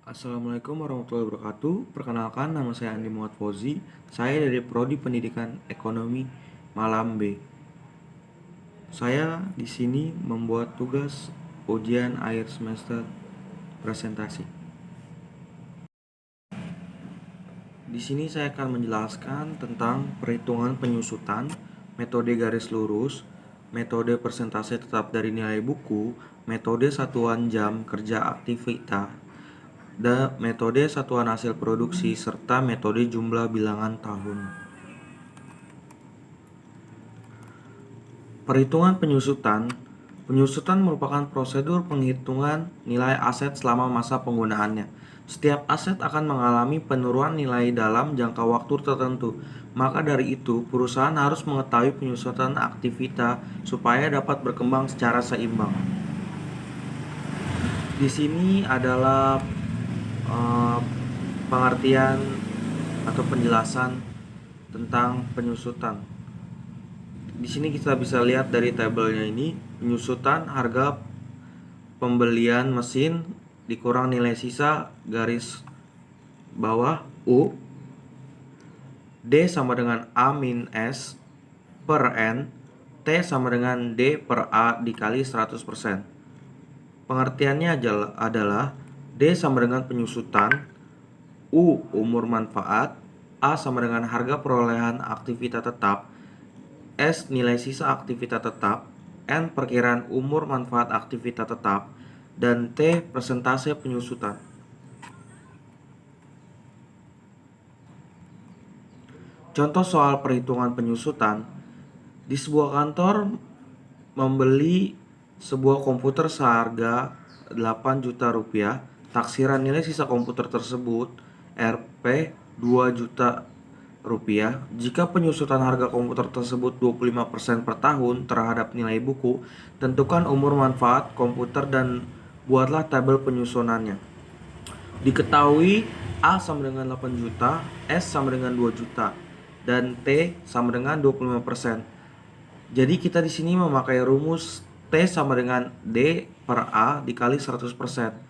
Assalamualaikum warahmatullahi wabarakatuh. Perkenalkan, nama saya Andi Muhammad Fauzi. Saya dari Prodi Pendidikan Ekonomi Malam B. Saya di sini membuat tugas ujian akhir semester presentasi. Di sini saya akan menjelaskan tentang perhitungan penyusutan, metode garis lurus, metode persentase tetap dari nilai buku, metode satuan jam kerja aktivitas, metode satuan hasil produksi, serta metode jumlah bilangan tahun. Perhitungan penyusutan. Penyusutan merupakan prosedur penghitungan nilai aset selama masa penggunaannya. Setiap aset akan mengalami penurunan nilai dalam jangka waktu tertentu. Maka dari itu, perusahaan harus mengetahui penyusutan aktivitas supaya dapat berkembang secara seimbang. Di sini adalah pengertian atau penjelasan tentang penyusutan. Di sini kita bisa lihat dari tabelnya ini, penyusutan harga pembelian mesin dikurang nilai sisa garis bawah U, D sama dengan A min S per N, T sama dengan D per A dikali 100%. Pengertiannya adalah D sama dengan penyusutan, U umur manfaat, A sama dengan harga perolehan aktivitas tetap, S nilai sisa aktivitas tetap, N perkiraan umur manfaat aktivitas tetap, dan T persentase penyusutan. Contoh soal perhitungan penyusutan. Di sebuah kantor membeli sebuah komputer seharga 8 juta rupiah. Taksiran nilai sisa komputer tersebut Rp 2 juta rupiah. Jika penyusutan harga komputer tersebut 25% per tahun terhadap nilai buku, tentukan umur manfaat komputer dan buatlah tabel penyusunannya. Diketahui A sama dengan 8 juta, S sama dengan 2 juta, dan T sama dengan 25%. Jadi kita di sini memakai rumus T sama dengan D per A dikali 100%.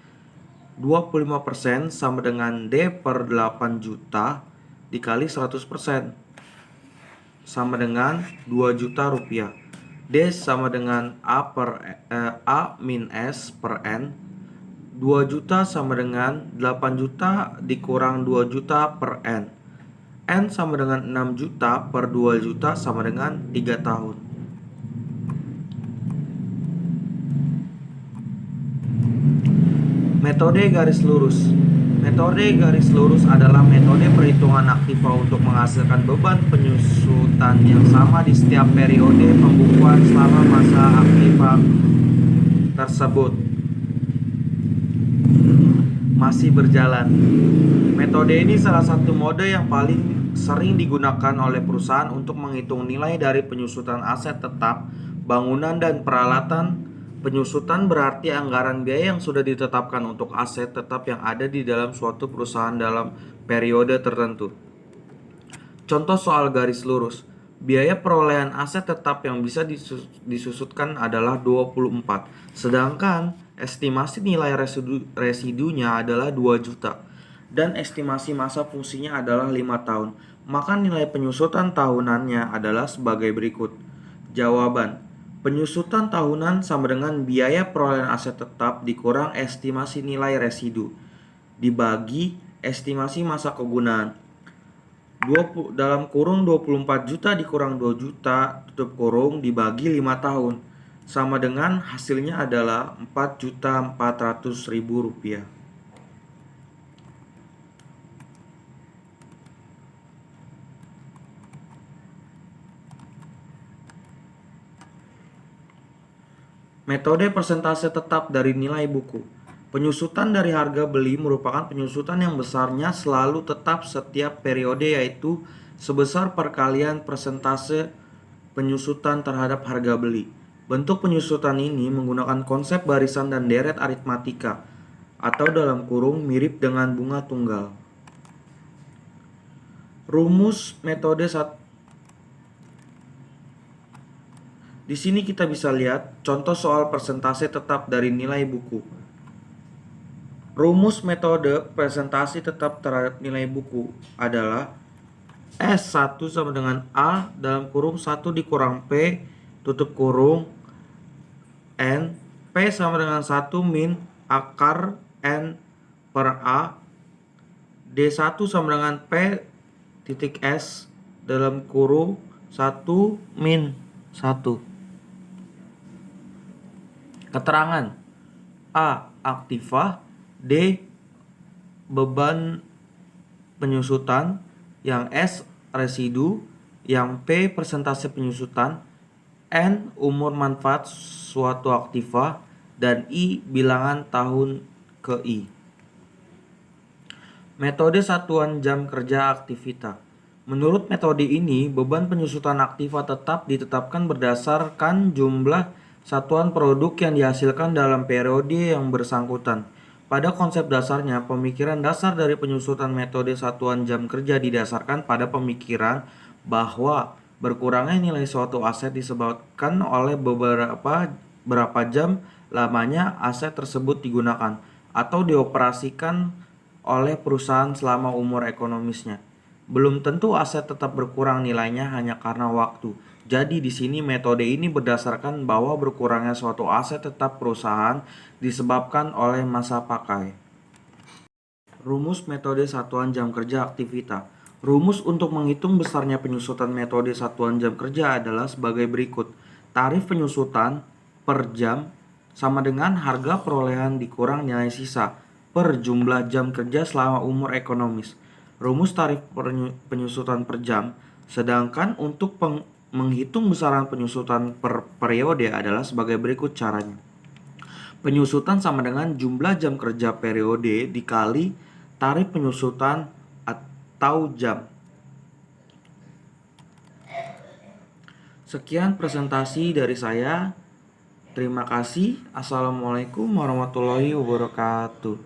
25% sama dengan D per 8 juta dikali 100% sama dengan 2 juta rupiah. D sama dengan A min S per N. 2 juta sama dengan 8 juta dikurang 2 juta per N. N sama dengan 6 juta per 2 juta sama dengan 3 tahun. Metode garis lurus. Metode garis lurus adalah metode perhitungan aktiva untuk menghasilkan beban penyusutan yang sama di setiap periode pembukuan selama masa aktiva tersebut masih berjalan. Metode ini salah satu mode yang paling sering digunakan oleh perusahaan untuk menghitung nilai dari penyusutan aset tetap, bangunan, dan peralatan. Penyusutan berarti anggaran biaya yang sudah ditetapkan untuk aset tetap yang ada di dalam suatu perusahaan dalam periode tertentu. Contoh soal garis lurus. Biaya perolehan aset tetap yang bisa disusutkan adalah 24, sedangkan estimasi nilai residunya adalah 2 juta dan estimasi masa fungsinya adalah 5 tahun. Maka nilai penyusutan tahunannya adalah sebagai berikut. Jawaban: penyusutan tahunan sama dengan biaya perolehan aset tetap dikurang estimasi nilai residu dibagi estimasi masa kegunaan. 20 dalam kurung 24 juta dikurang 2 juta tutup kurung dibagi 5 tahun sama dengan hasilnya adalah 4.400.000 rupiah. Metode persentase tetap dari nilai buku. Penyusutan dari harga beli merupakan penyusutan yang besarnya selalu tetap setiap periode, yaitu sebesar perkalian persentase penyusutan terhadap harga beli. Bentuk penyusutan ini menggunakan konsep barisan dan deret aritmatika atau dalam kurung mirip dengan bunga tunggal. Rumus metode Di sini kita bisa lihat contoh soal persentase tetap dari nilai buku. Rumus metode presentasi tetap terhadap nilai buku adalah S1 sama dengan A dalam kurung 1 dikurang P tutup kurung N. P sama dengan 1 min akar N per A. D1 sama dengan P titik S dalam kurung 1 min 1. Keterangan A. Aktiva. D. Beban penyusutan. Yang S. Residu. Yang P. Persentase penyusutan. N. Umur manfaat suatu aktiva. Dan I. Bilangan tahun ke I. Metode satuan jam kerja aktivita. Menurut metode ini, beban penyusutan aktiva tetap ditetapkan berdasarkan jumlah satuan produk yang dihasilkan dalam periode yang bersangkutan. Pada konsep dasarnya, pemikiran dasar dari penyusutan metode satuan jam kerja didasarkan pada pemikiran bahwa berkurangnya nilai suatu aset disebabkan oleh berapa jam lamanya aset tersebut digunakan atau dioperasikan oleh perusahaan selama umur ekonomisnya. Belum tentu aset tetap berkurang nilainya hanya karena waktu. Jadi di sini metode ini berdasarkan bahwa berkurangnya suatu aset tetap perusahaan disebabkan oleh masa pakai. Rumus metode satuan jam kerja aktivita. Rumus untuk menghitung besarnya penyusutan metode satuan jam kerja adalah sebagai berikut. Tarif penyusutan per jam sama dengan harga perolehan dikurang nilai sisa per jumlah jam kerja selama umur ekonomis. Rumus tarif penyusutan per jam. Sedangkan untuk menghitung besaran penyusutan per periode adalah sebagai berikut caranya. Penyusutan sama dengan jumlah jam kerja periode dikali tarif penyusutan atau jam. Sekian presentasi dari saya. Terima kasih. Assalamualaikum warahmatullahi wabarakatuh.